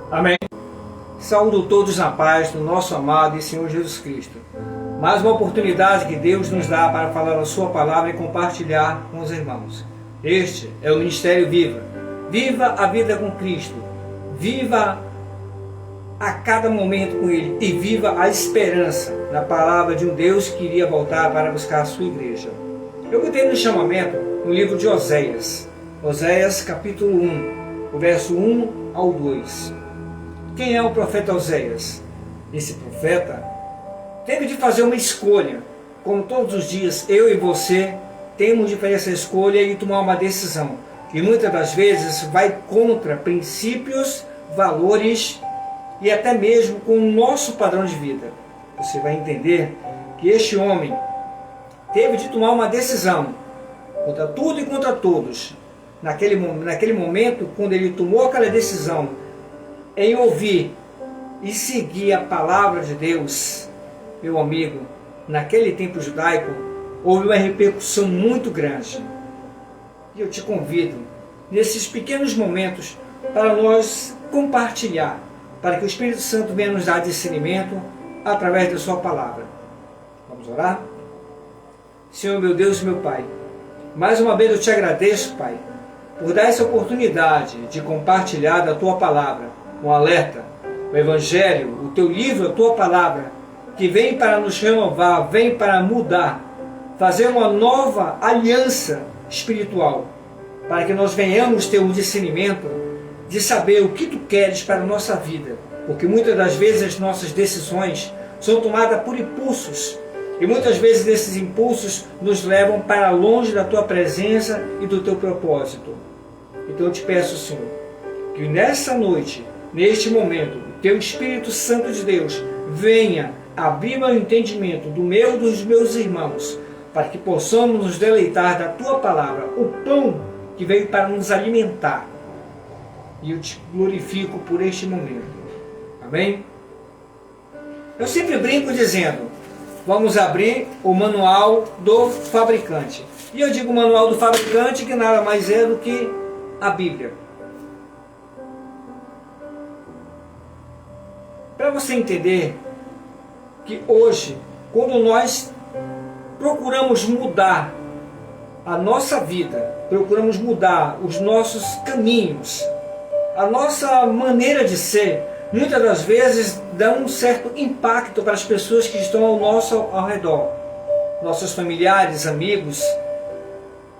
Amém. Saúdo todos na paz do nosso amado e Senhor Jesus Cristo. Mais uma oportunidade que Deus nos dá para falar a sua palavra e compartilhar com os irmãos. Este é o Ministério Viva. Viva a vida com Cristo. Viva a cada momento com Ele. E viva a esperança na palavra de um Deus que iria voltar para buscar a sua igreja. Eu botei no chamamento no livro de Oséias. Oséias capítulo 1, o verso 1 ao 2. Quem é o profeta Oséias? Esse profeta teve de fazer uma escolha. Como todos os dias, eu e você temos de fazer essa escolha e tomar uma decisão. E muitas das vezes vai contra princípios, valores e até mesmo com o nosso padrão de vida. Você vai entender que este homem teve de tomar uma decisão contra tudo e contra todos. Naquele momento, quando ele tomou aquela decisão em ouvir e seguir a palavra de Deus, meu amigo, naquele tempo judaico, houve uma repercussão muito grande. E eu te convido, nesses pequenos momentos, para nós compartilhar, para que o Espírito Santo venha nos dar discernimento através da sua palavra. Vamos orar? Senhor, meu Deus e meu Pai, mais uma vez eu te agradeço, Pai, por dar essa oportunidade de compartilhar da tua palavra, um alerta, o Evangelho, o teu livro, a tua palavra, que vem para nos renovar, vem para mudar, fazer uma nova aliança espiritual, para que nós venhamos ter um discernimento de saber o que tu queres para a nossa vida, porque muitas das vezes as nossas decisões são tomadas por impulsos, e muitas vezes esses impulsos nos levam para longe da tua presença e do teu propósito. Então eu te peço, Senhor, que nessa noite, neste momento, o teu Espírito Santo de Deus venha abrir meu entendimento do meu e dos meus irmãos, para que possamos nos deleitar da tua palavra, o pão que veio para nos alimentar. E eu te glorifico por este momento. Amém? Eu sempre brinco dizendo, vamos abrir o manual do fabricante. E eu digo manual do fabricante que nada mais é do que a Bíblia. Para você entender que hoje, quando nós procuramos mudar a nossa vida, procuramos mudar os nossos caminhos, a nossa maneira de ser, muitas das vezes dá um certo impacto para as pessoas que estão ao redor. Nossos familiares, amigos,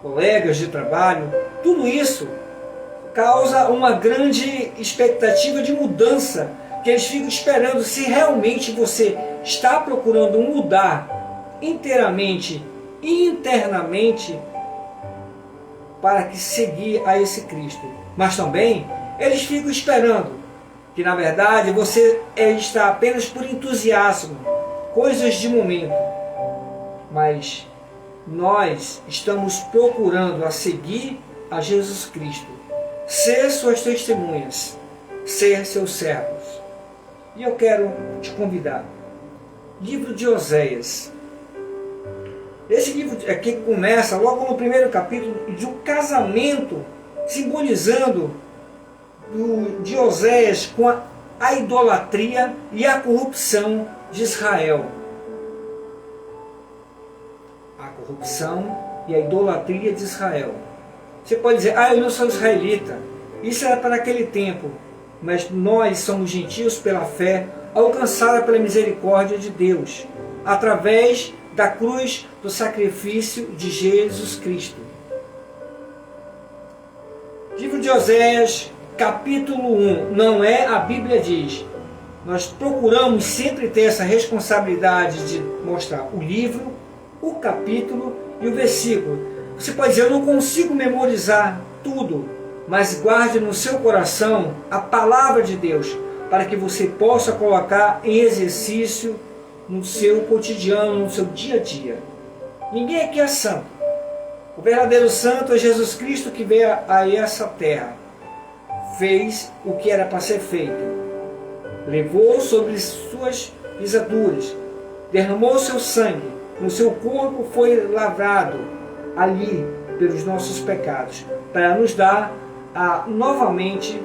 colegas de trabalho, tudo isso causa uma grande expectativa de mudança, que eles ficam esperando se realmente você está procurando mudar inteiramente, internamente, para que seguir a esse Cristo. Mas também eles ficam esperando que na verdade você está apenas por entusiasmo, coisas de momento. Mas nós estamos procurando a seguir a Jesus Cristo, ser suas testemunhas, ser seus servos. E eu quero te convidar. Livro de Oséias. Esse livro aqui começa logo no primeiro capítulo de um casamento, simbolizando de Oséias com a idolatria e a corrupção de Israel. A corrupção e a idolatria de Israel. Você pode dizer, eu não sou israelita. Isso era para aquele tempo. Mas nós somos gentios pela fé, alcançada pela misericórdia de Deus, através da cruz do sacrifício de Jesus Cristo. Livro de Oséias, capítulo 1, não é a Bíblia diz. Nós procuramos sempre ter essa responsabilidade de mostrar o livro, o capítulo e o versículo. Você pode dizer, eu não consigo memorizar tudo, mas guarde no seu coração a palavra de Deus, para que você possa colocar em exercício no seu cotidiano, no seu dia a dia. Ninguém aqui é santo. O verdadeiro santo é Jesus Cristo, que veio a essa terra, fez o que era para ser feito, levou sobre suas pisaduras, derramou seu sangue, no seu corpo foi lavrado ali pelos nossos pecados, para nos dar novamente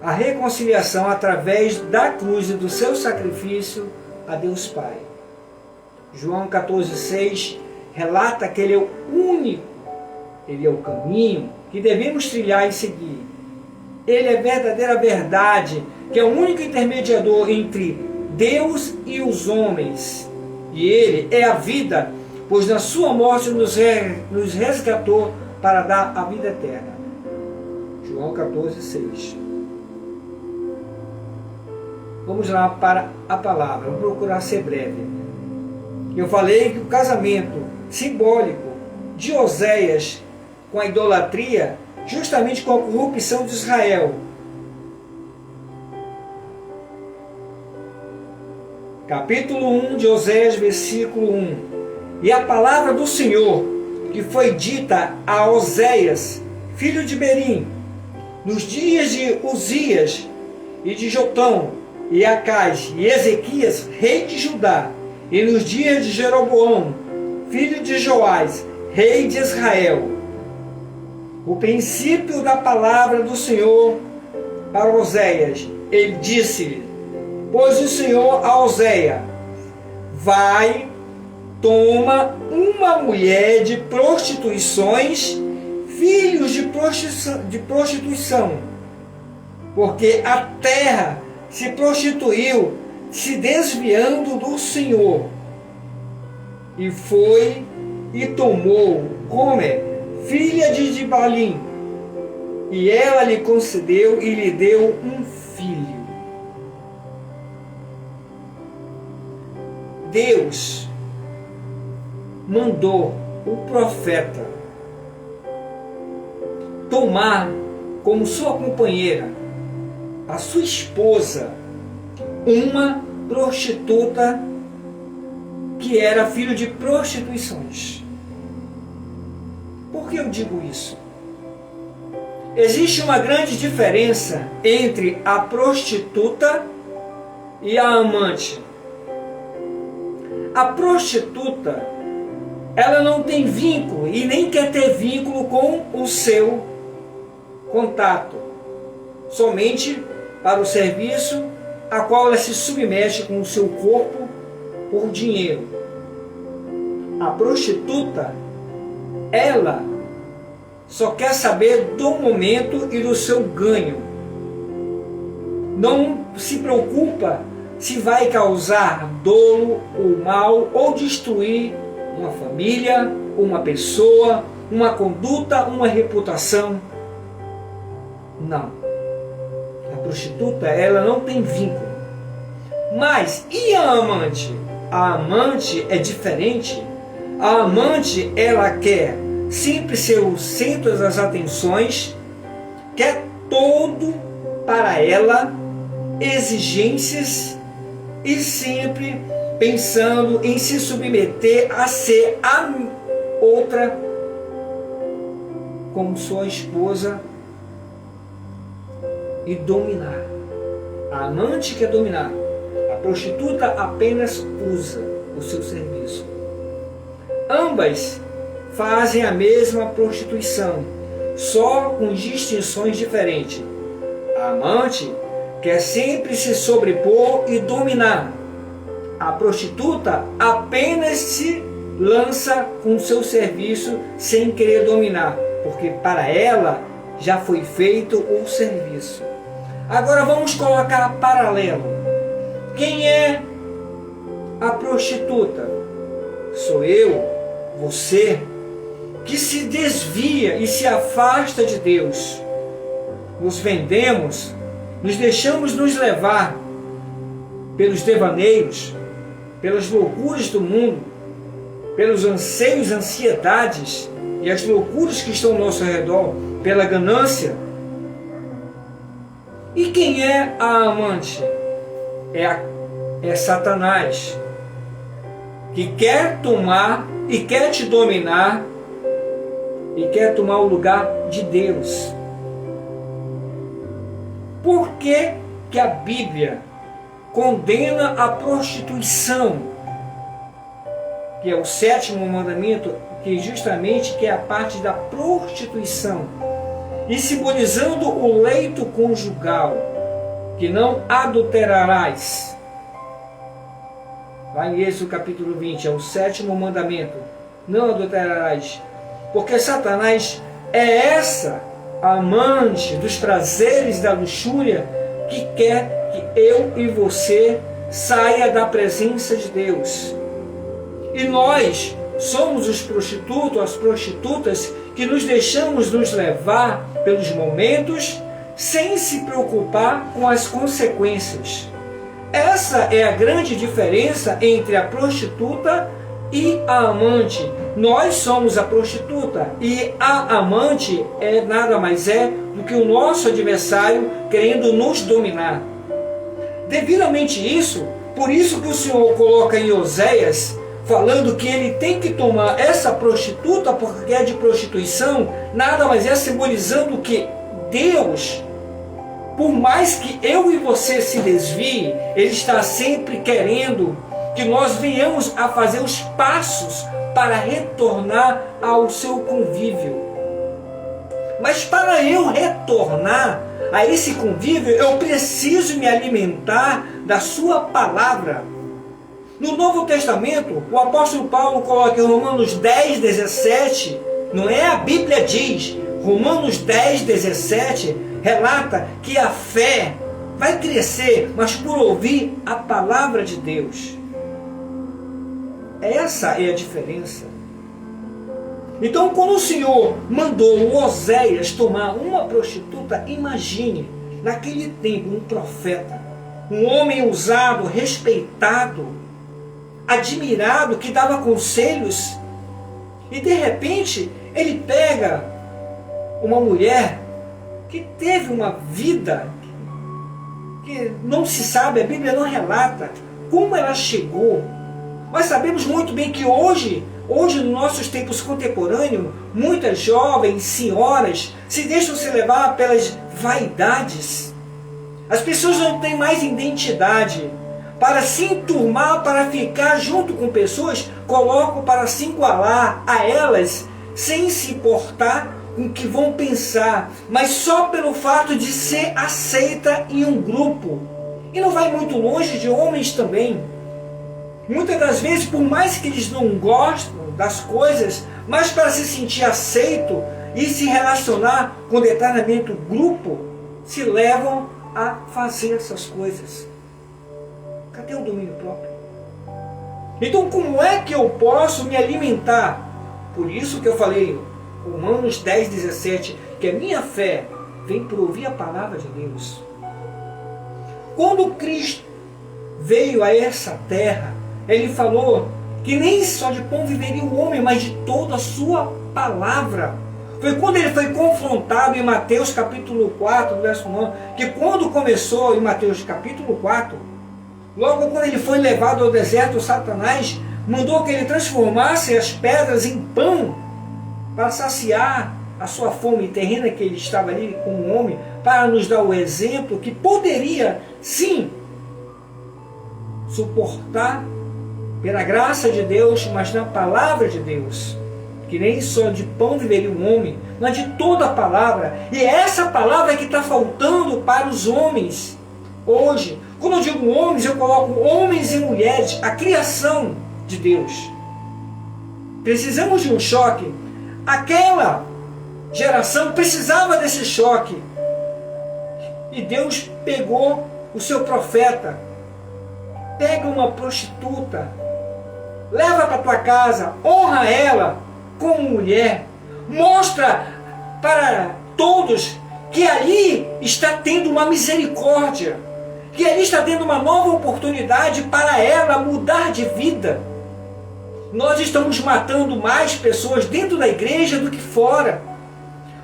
a reconciliação através da cruz e do seu sacrifício a Deus Pai. João 14,6 relata que Ele é o único, Ele é o caminho que devemos trilhar e seguir. Ele é a verdadeira verdade, que é o único intermediador entre Deus e os homens. E Ele é a vida, pois na sua morte nos resgatou para dar a vida eterna. João 14,6. Vamos lá para a palavra, vamos procurar ser breve. Eu falei que o casamento simbólico de Oséias com a idolatria, justamente com a corrupção de Israel. Capítulo 1 de Oséias, versículo 1. E a palavra do Senhor, que foi dita a Oséias, filho de Berim, nos dias de Uzias e de Jotão, e Acais e Ezequias, rei de Judá, e nos dias de Jeroboão, filho de Joás, rei de Israel. O princípio da palavra do Senhor para Oséias, ele disse-lhe: pois o Senhor a Oséias, vai, toma uma mulher de prostituições, filhos de prostituição, porque a terra se prostituiu, se desviando do Senhor, e foi e tomou Gomer, filha de Dibalim, e ela lhe concedeu e lhe deu um filho. Deus mandou o profeta tomar como sua companheira, a sua esposa, uma prostituta que era filho de prostituições. Por que eu digo isso? Existe uma grande diferença entre a prostituta e a amante. A prostituta, ela não tem vínculo e nem quer ter vínculo com o seu contato, somente para o serviço a qual ela se submete com o seu corpo por dinheiro. A prostituta, ela só quer saber do momento e do seu ganho. Não se preocupa se vai causar dolo ou mal ou destruir uma família, uma pessoa, uma conduta, uma reputação. Não. A prostituta, ela não tem vínculo. Mas e a amante? A amante é diferente. A amante, ela quer sempre ser o centro das atenções, quer todo para ela, exigências, e sempre pensando em se submeter a ser a outra como sua esposa e dominar. A amante quer dominar, a prostituta apenas usa o seu serviço. Ambas fazem a mesma prostituição, só com distinções diferentes. A amante quer sempre se sobrepor e dominar. A prostituta apenas se lança com seu serviço sem querer dominar, porque para ela já foi feito o serviço. Agora vamos colocar paralelo. Quem é a prostituta? Sou eu, você, que se desvia e se afasta de Deus. Nos vendemos, nos deixamos nos levar pelos devaneios, pelas loucuras do mundo, pelos anseios, ansiedades e as loucuras que estão ao nosso redor, pela ganância. E quem é a amante? É Satanás, que quer tomar e quer te dominar e quer tomar o lugar de Deus. Por que que a Bíblia condena a prostituição, que é o 7º mandamento, que justamente que é a parte da prostituição, e simbolizando o leito conjugal? que não adulterarás. Lá em Êxodo capítulo 20, é o 7º mandamento. Não adulterarás. Porque Satanás é essa amante dos prazeres da luxúria que quer que eu e você saia da presença de Deus. E nós somos os prostitutos, as prostitutas, que nos deixamos nos levar pelos momentos sem se preocupar com as consequências. Essa é a grande diferença entre a prostituta e a amante. Nós somos a prostituta e a amante nada mais é do que o nosso adversário querendo nos dominar. Devidamente isso, por isso que o Senhor coloca em Oséias, falando que ele tem que tomar essa prostituta porque é de prostituição, nada mais é simbolizando que Deus, por mais que eu e você se desvie, Ele está sempre querendo que nós venhamos a fazer os passos para retornar ao seu convívio. Mas para eu retornar a esse convívio, eu preciso me alimentar da sua palavra. No Novo Testamento, o apóstolo Paulo coloca em Romanos 10, 17, não é a Bíblia diz, Romanos 10, 17, relata que a fé vai crescer, mas por ouvir a palavra de Deus. Essa é a diferença. Então, quando o Senhor mandou o Oséias tomar uma prostituta, imagine, naquele tempo, um profeta, um homem usado, respeitado, admirado, que dava conselhos, e de repente ele pega uma mulher que teve uma vida que não se sabe, a Bíblia não relata como ela chegou. Mas sabemos muito bem que hoje nos nossos tempos contemporâneos, muitas jovens senhoras se deixam se levar pelas vaidades. As pessoas não têm mais identidade. Para se enturmar, para ficar junto com pessoas, colocam para se igualar a elas, sem se importar com o que vão pensar, mas só pelo fato de ser aceita em um grupo. E não vai muito longe de homens também. Muitas das vezes, por mais que eles não gostem das coisas, mas para se sentir aceito e se relacionar com detalhamento grupo, se levam a fazer essas coisas. Cadê o domínio próprio? Então, como é que eu posso me alimentar? Por isso que eu falei, Romanos 10, 17, que a minha fé vem por ouvir a palavra de Deus. Quando Cristo veio a essa terra, Ele falou que nem só de pão viveria o homem, mas de toda a sua palavra. Foi quando ele foi confrontado em Mateus capítulo 4, verso 9, que quando começou em Mateus capítulo 4, logo quando ele foi levado ao deserto, Satanás mandou que ele transformasse as pedras em pão para saciar a sua fome terrena, que ele estava ali como um homem, para nos dar o exemplo que poderia sim suportar pela graça de Deus, mas na palavra de Deus, que nem só de pão viveria um homem, mas de toda a palavra. E é essa palavra que está faltando para os homens hoje. Quando eu digo homens, eu coloco homens e mulheres, a criação de Deus. Precisamos de um choque. Aquela geração precisava desse choque. E Deus pegou o seu profeta. Pega uma prostituta, leva para tua casa, honra ela como mulher, mostra para todos que ali está tendo uma misericórdia, que ali está tendo uma nova oportunidade para ela mudar de vida. Nós estamos matando mais pessoas dentro da igreja do que fora,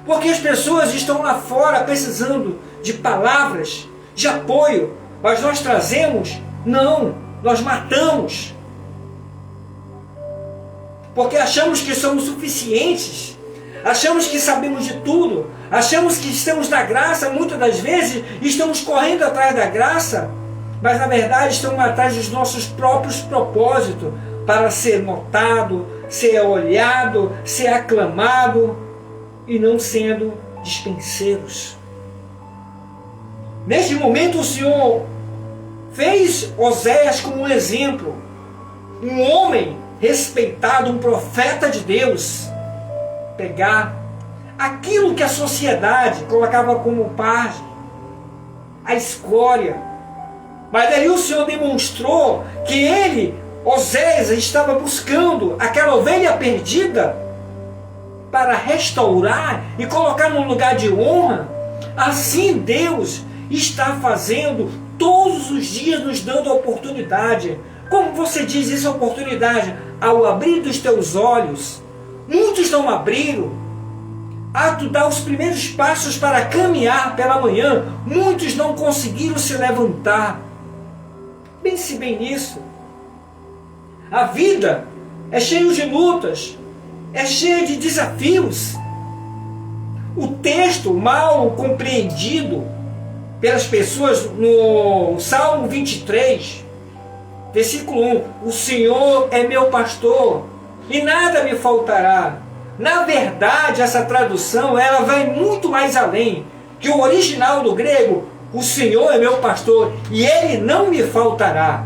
porque as pessoas estão lá fora precisando de palavras, de apoio, mas nós trazemos, não, nós matamos, porque achamos que somos suficientes, achamos que sabemos de tudo, achamos que estamos na graça, muitas das vezes estamos correndo atrás da graça, mas na verdade estamos atrás dos nossos próprios propósitos, para ser notado, ser olhado, ser aclamado, e não sendo dispenseiros. Neste momento o Senhor fez Oséias como um exemplo, um homem respeitado, um profeta de Deus, pegar aquilo que a sociedade colocava como página, a escória. Mas aí o Senhor demonstrou que ele, Oséias, estava buscando aquela ovelha perdida para restaurar e colocar num lugar de honra. Assim Deus está fazendo todos os dias, nos dando a oportunidade. Como você diz isso, a oportunidade? Ao abrir dos teus olhos. Muitos não abriram. A tu dar os primeiros passos para caminhar pela manhã, muitos não conseguiram se levantar. Pense bem nisso. A vida é cheia de lutas, é cheia de desafios. O texto mal compreendido pelas pessoas no Salmo 23, versículo 1, o Senhor é meu pastor e nada me faltará. Na verdade, essa tradução ela vai muito mais além que o original do grego. O Senhor é meu pastor e Ele não me faltará.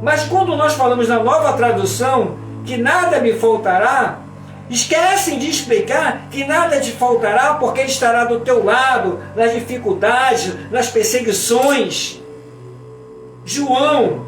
Mas quando nós falamos na nova tradução que nada me faltará, esquecem de explicar que nada te faltará porque Ele estará do teu lado, nas dificuldades, nas perseguições. João,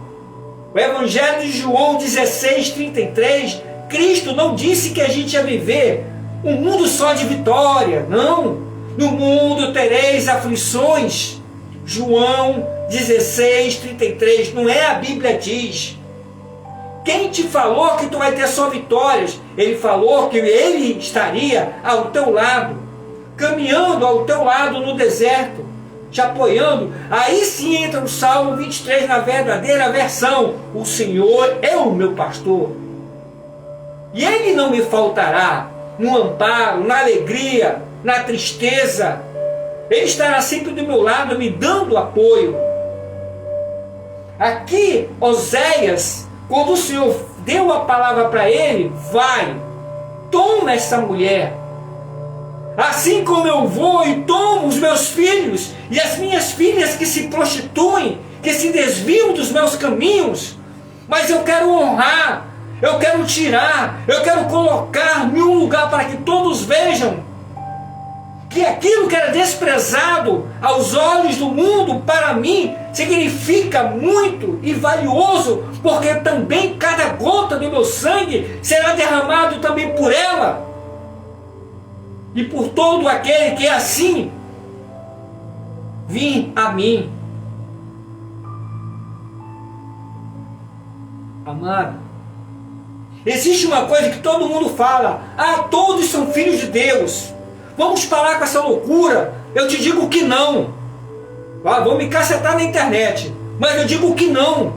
o Evangelho de João 16:33, Cristo não disse que a gente ia viver um mundo só de vitória, não. No mundo tereis aflições. João 16:33, não é a Bíblia diz. Quem te falou que tu vai ter só vitórias? Ele falou que Ele estaria ao teu lado, caminhando ao teu lado no deserto, te apoiando. Aí sim entra o Salmo 23 na verdadeira versão. O Senhor é o meu pastor e Ele não me faltará no amparo, na alegria, na tristeza. Ele estará sempre do meu lado, me dando apoio. Aqui, Oséias, quando o Senhor deu a palavra para ele, vai, toma essa mulher. Assim como eu vou e tomo os meus filhos e as minhas filhas que se prostituem, que se desviam dos meus caminhos, mas eu quero honrar, eu quero tirar, eu quero colocar em um lugar para que todos vejam que aquilo que era desprezado aos olhos do mundo, para mim, significa muito e valioso, porque também cada gota do meu sangue será derramado também por ela e por todo aquele que assim vir a mim. Amado, existe uma coisa que todo mundo fala: ah, todos são filhos de Deus. Vamos parar com essa loucura. Eu te digo que não. Ah, vou me cacetar na internet, mas eu digo que não.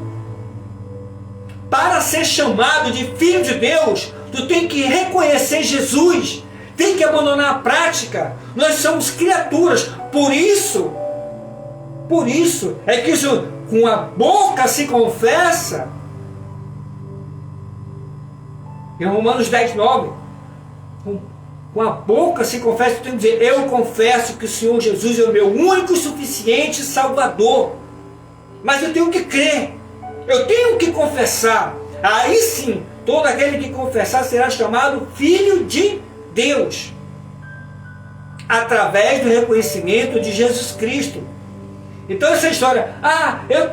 Para ser chamado de filho de Deus, tu tem que reconhecer Jesus, tem que abandonar a prática. Nós somos criaturas. Por isso é que com a boca se confessa. Em Romanos 10:9, com a boca se confessa, tu tem que dizer: eu confesso que o Senhor Jesus é o meu único e suficiente Salvador. Mas eu tenho que crer, eu tenho que confessar. Aí sim, todo aquele que confessar será chamado filho de Deus, através do reconhecimento de Jesus Cristo. Então essa história,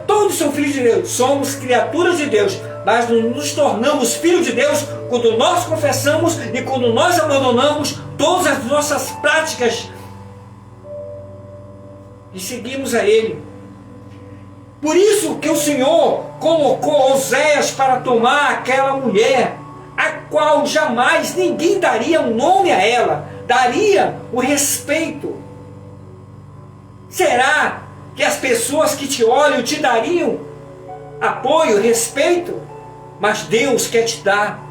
todos são filhos de Deus, somos criaturas de Deus, mas nos tornamos filhos de Deus quando nós confessamos e quando nós abandonamos todas as nossas práticas e seguimos a Ele. Por isso que o Senhor colocou Oséias para tomar aquela mulher, a qual jamais ninguém daria um nome a ela, daria o respeito. Será que as pessoas que te olham te dariam apoio, respeito? Mas Deus quer te dar.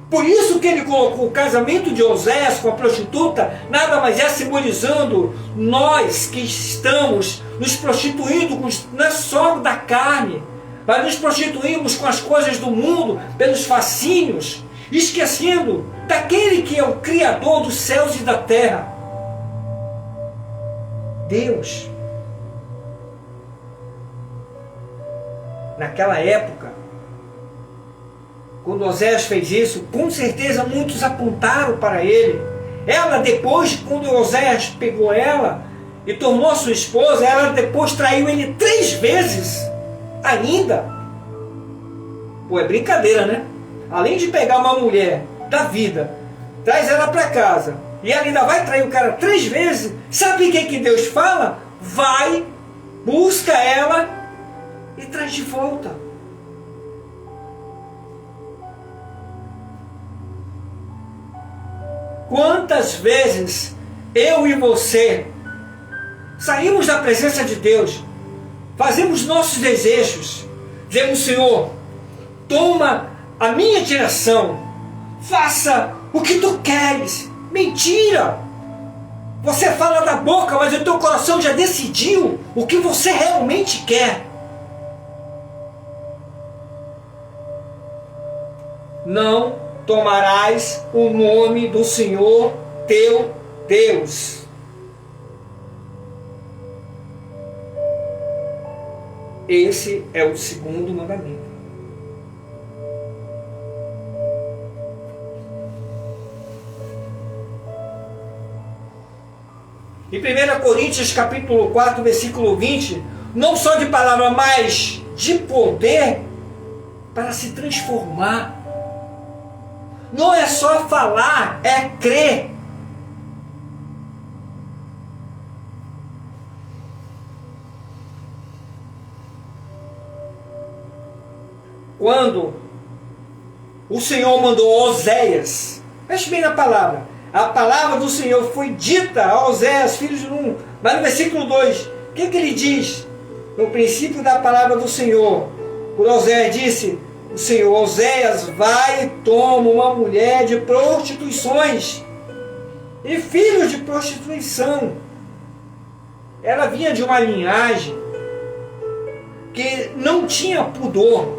Por isso que Ele colocou o casamento de Oséias com a prostituta, nada mais é simbolizando nós que estamos nos prostituindo, não é só da carne, mas nos prostituímos com as coisas do mundo, pelos fascínios, esquecendo daquele que é o Criador dos céus e da terra. Deus. naquela época, quando Oséias fez isso, com certeza muitos apontaram para ele. Ela depois, quando Oséias pegou ela e tornou sua esposa, ela depois traiu ele 3 vezes ainda. Pô, é brincadeira, né? Além de pegar uma mulher da vida, traz ela para casa, e ela ainda vai trair o cara 3 vezes. Sabe o que Deus fala? Vai, busca ela e traz de volta. Quantas vezes eu e você saímos da presença de Deus, fazemos nossos desejos, dizemos: Senhor, toma a minha direção, faça o que tu queres. Mentira! Você fala da boca, mas o teu coração já decidiu o que você realmente quer. Não tomarás o nome do Senhor teu Deus. Esse é o 2º mandamento. Em 1 Coríntios capítulo 4, versículo 20, não só de palavra, mas de poder para se transformar. Não é só falar, é crer. Quando o Senhor mandou Oséias, preste bem na palavra, a palavra do Senhor foi dita a Oséias, filho de Num, mas no versículo 2, o que ele diz? No princípio da palavra do Senhor, por Oséias disse: o Senhor, Oséias, vai e toma uma mulher de prostituições e filhos de prostituição. Ela vinha de uma linhagem que não tinha pudor.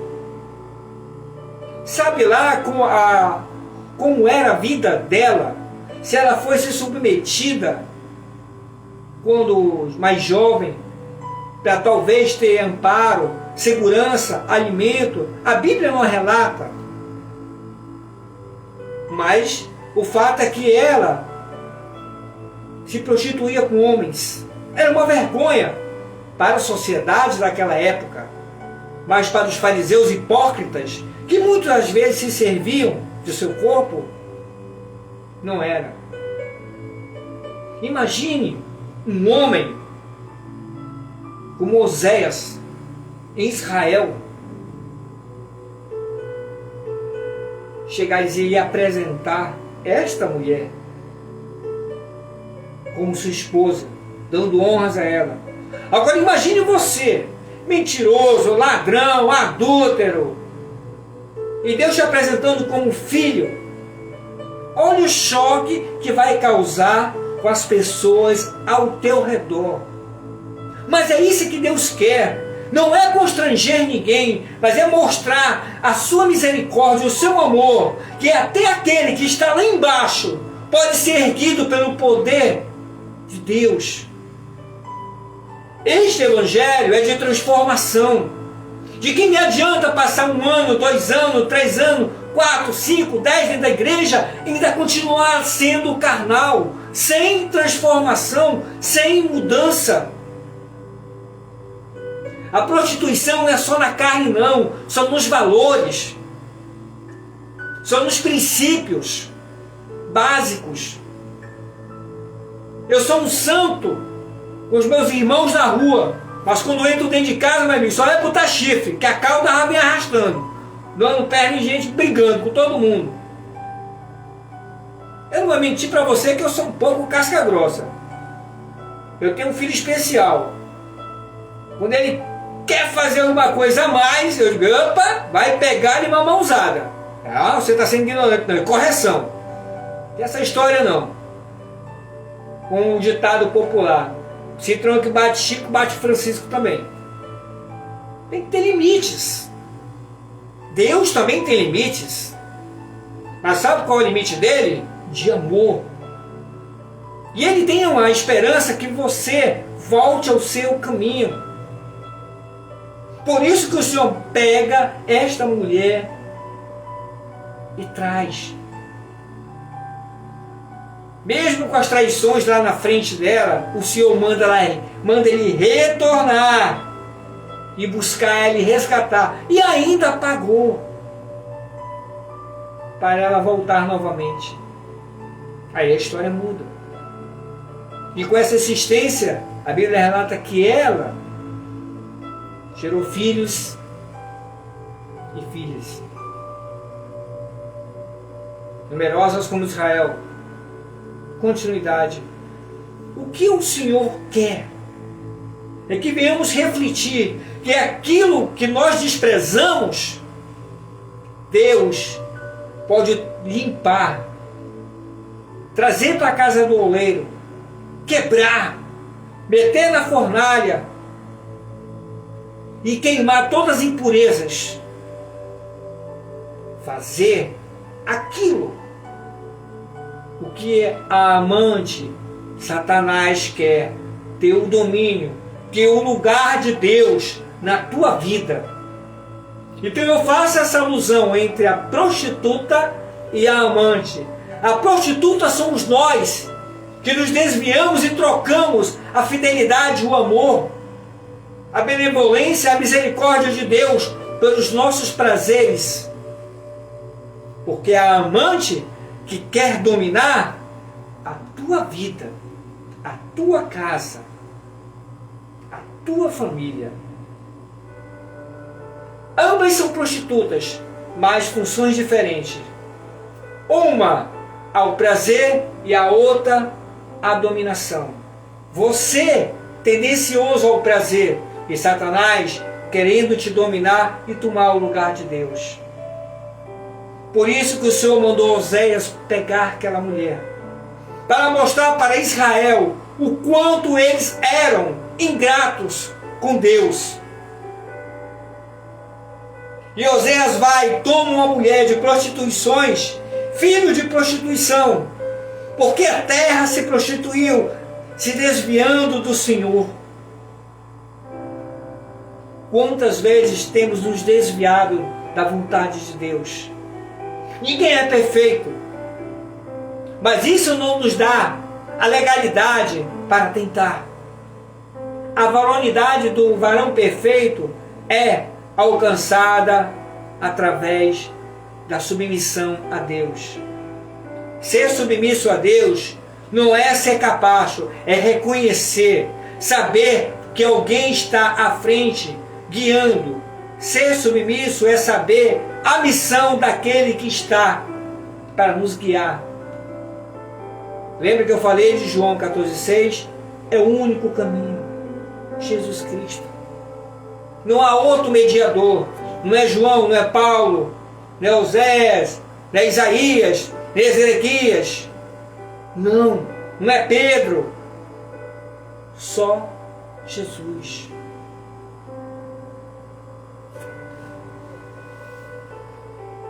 Sabe lá como era a vida dela? Se ela fosse submetida quando mais jovem, para talvez ter amparo, segurança, alimento, a Bíblia não relata. Mas o fato é que ela se prostituía com homens. Era uma vergonha para a sociedade daquela época, mas para os fariseus hipócritas, que muitas vezes se serviam de seu corpo, não era. Imagine um homem como Oséias em Israel chegar e apresentar esta mulher como sua esposa, dando honras a ela. Agora imagine você, mentiroso, ladrão, adúltero, e Deus te apresentando como filho. Olha o choque que vai causar com as pessoas ao teu redor. Mas é isso que Deus quer. Não é constranger ninguém, mas é mostrar a sua misericórdia, o seu amor, que até aquele que está lá embaixo pode ser erguido pelo poder de Deus. Este evangelho é de transformação. De que me adianta passar 1 ano, 2 anos, 3 anos, 4, 5, 10 dentro da igreja e ainda continuar sendo carnal, sem transformação, sem mudança? A prostituição não é só na carne, não. São nos valores. São nos princípios básicos. Eu sou um santo com os meus irmãos na rua, mas quando eu entro dentro de casa, meu amigo, só é botar chifre, que a cauda já vem arrastando. Não perde gente brigando com todo mundo. Eu não vou mentir para você que eu sou um pouco casca grossa. Eu tenho um filho especial. Quando ele quer fazer alguma coisa a mais, eu digo: opa, vai pegar de uma mãozada. Ah, você está sendo ignorante. Não, é correção. Não tem essa história não. Com um ditado popular: Citrão que bate Chico, bate Francisco também. Tem que ter limites. Deus também tem limites. Mas sabe qual é o limite dele? De amor. E ele tem uma esperança que você volte ao seu caminho. Por isso que o Senhor pega esta mulher e traz. Mesmo com as traições lá na frente dela, o Senhor manda ele retornar e buscar ela e resgatar. E ainda pagou para ela voltar novamente. Aí a história muda. E com essa insistência, a Bíblia relata que ela gerou filhos e filhas, numerosas como Israel. Continuidade. O que o Senhor quer é que venhamos refletir que aquilo que nós desprezamos, Deus pode limpar, trazer para a casa do oleiro, quebrar, meter na fornalha e queimar todas as impurezas, fazer aquilo o que a amante Satanás quer, ter o domínio, ter o lugar de Deus na tua vida. Então eu faço essa alusão entre a prostituta e a amante. A prostituta somos nós, que nos desviamos e trocamos a fidelidade, o amor, a benevolência, a misericórdia de Deus pelos nossos prazeres. Porque a amante que quer dominar a tua vida, a tua casa, a tua família. Ambas são prostitutas, mas funções diferentes. Uma ao prazer e a outra à dominação. Você tendencioso ao prazer e Satanás querendo te dominar e tomar o lugar de Deus. Por isso que o Senhor mandou Oséias pegar aquela mulher, para mostrar para Israel o quanto eles eram ingratos com Deus. E Oséias vai e toma uma mulher de prostituições, filho de prostituição, porque a terra se prostituiu, se desviando do Senhor. Quantas vezes temos nos desviado da vontade de Deus? Ninguém é perfeito, mas isso não nos dá a legalidade para tentar. A varonidade do varão perfeito é alcançada através da submissão a Deus. Ser submisso a Deus não é ser capacho, é reconhecer, saber que alguém está à frente, guiando. Ser submisso é saber a missão daquele que está para nos guiar. Lembra que eu falei de João 14,6? É o único caminho, Jesus Cristo. Não há outro mediador. Não é João, não é Paulo, não é Oséias, não é Isaías, não é Ezequias. Não é Pedro. Só Jesus.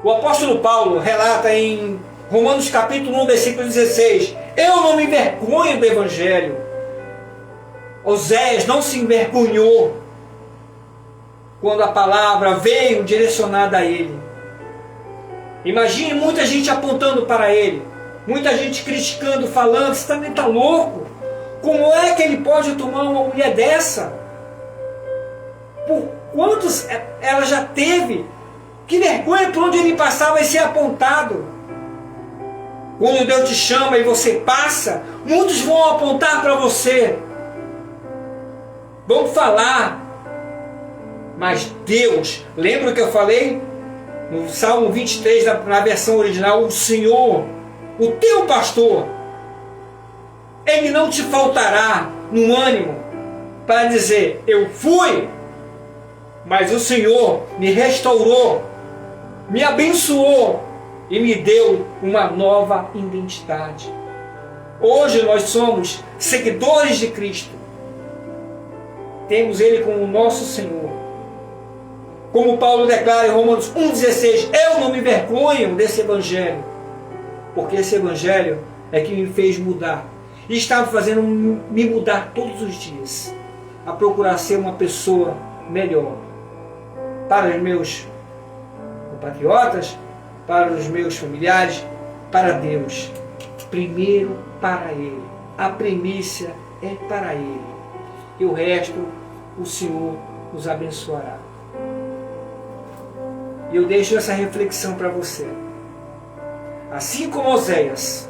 O apóstolo Paulo relata em Romanos capítulo 1, versículo 16: eu não me envergonho do Evangelho. Oséias não se envergonhou quando a palavra veio direcionada a ele. Imagine muita gente apontando para ele, muita gente criticando, falando: você também está louco? Como é que ele pode tomar uma mulher dessa? Por quantos ela já teve? Que vergonha, por onde ele passar vai ser apontado. Quando Deus te chama e você passa, muitos vão apontar para você, vão falar. Mas Deus, lembra o que eu falei? No Salmo 23, na versão original: o Senhor, o teu pastor, Ele não te faltará no ânimo para dizer: eu fui, mas o Senhor me restaurou, me abençoou e me deu uma nova identidade. Hoje nós somos seguidores de Cristo. Temos Ele como nosso Senhor. Como Paulo declara em Romanos 1,16: eu não me envergonho desse Evangelho, porque esse Evangelho é que me fez mudar. E está fazendo me mudar todos os dias, a procurar ser uma pessoa melhor. para os meus compatriotas, para os meus familiares, para Deus. Primeiro para Ele. A primícia é para Ele. E o resto, o Senhor nos abençoará. E eu deixo essa reflexão para você. Assim como Oséias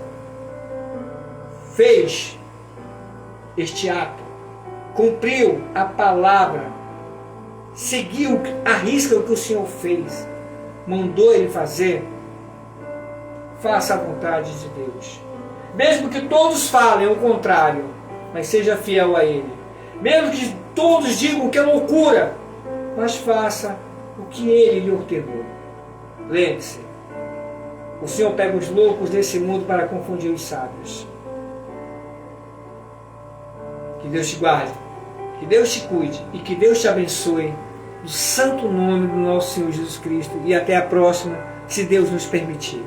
fez este ato, cumpriu a palavra, seguiu a risca o que o Senhor fez, mandou ele fazer, faça a vontade de Deus. Mesmo que todos falem o contrário, mas seja fiel a Ele. Mesmo que todos digam que é loucura, mas faça o que Ele lhe ordenou. Lembre-se, o Senhor pega os loucos desse mundo para confundir os sábios. Que Deus te guarde, que Deus te cuide e que Deus te abençoe no santo nome do nosso Senhor Jesus Cristo. E até a próxima, se Deus nos permitir.